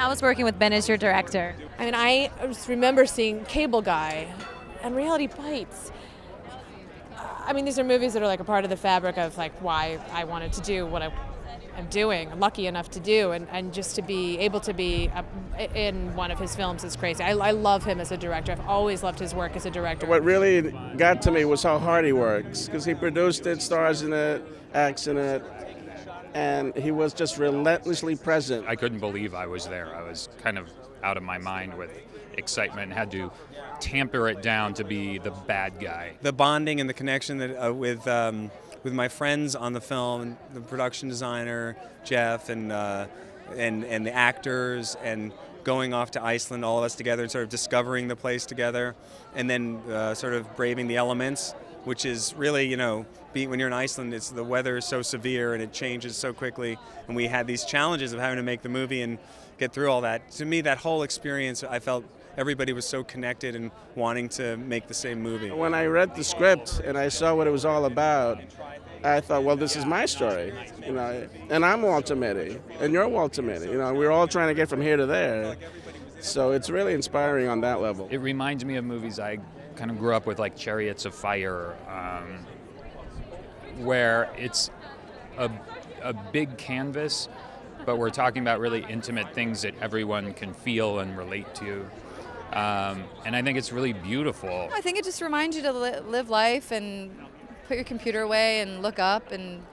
How was working with Ben as your director? I mean, I just remember seeing Cable Guy and Reality Bites. I mean, these are movies that are like a part of the fabric of like why I wanted to do what I'm doing. I'm lucky enough to do, and just to be able to be in one of his films is crazy. I love him as a director. I've always loved his work as a director. What really got to me was how hard he works, because he produced it, stars in it, acts in it, and he was just relentlessly present. I couldn't believe I was there. I was kind of out of my mind with excitement and had to tamper it down to be the bad guy. The bonding and the connection that with my friends on the film, the production designer Jeff, and the actors, and going off to Iceland, all of us together, and sort of discovering the place together, and then sort of braving the elements, which is really, when you're in Iceland, the weather is so severe and it changes so quickly, and we had these challenges of having to make the movie and get through all that. To me, that whole experience, I felt everybody was so connected and wanting to make the same movie. When I read the script and I saw what it was all about, I thought, well, this is my story, and I'm Walter Mitty, and you're Walter Mitty. We're all trying to get from here to there. So it's really inspiring on that level. It reminds me of movies I kind of grew up with, like Chariots of Fire, where it's a big canvas, but we're talking about really intimate things that everyone can feel and relate to. And I think it's really beautiful. I think it just reminds you to live life and put your computer away and look up and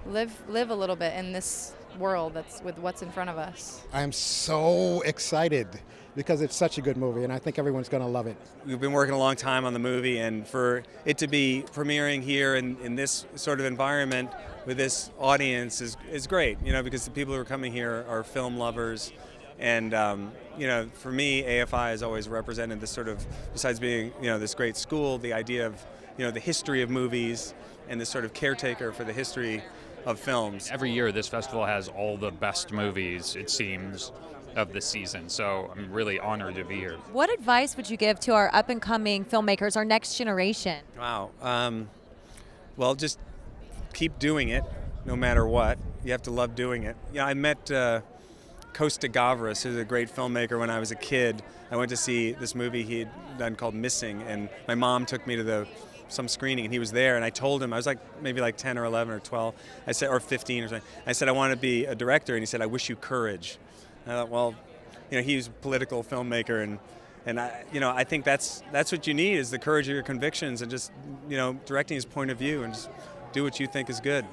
live a little bit in this world that's with what's in front of us. I'm so excited because it's such a good movie, and I think everyone's going to love it. We've been working a long time on the movie, and for it to be premiering here in this sort of environment with this audience is great, because the people who are coming here are film lovers. And, for me, AFI has always represented this sort of, besides being, this great school, the idea of, the history of movies and this sort of caretaker for the history of films. Every year, this festival has all the best movies, it seems, of the season. So I'm really honored to be here. What advice would you give to our up-and-coming filmmakers, our next generation? Wow. Well, just keep doing it, no matter what. You have to love doing it. I met Costa Gavras, who's a great filmmaker, when I was a kid. I went to see this movie he had done called Missing, and my mom took me to some screening, and he was there, and I told him, I was maybe 10 or 11 or 12, I said, or 15 or something. I said, I want to be a director, and he said, I wish you courage. And I thought, well, he's a political filmmaker, and I think that's what you need, is the courage of your convictions, and just, directing his point of view, and just do what you think is good.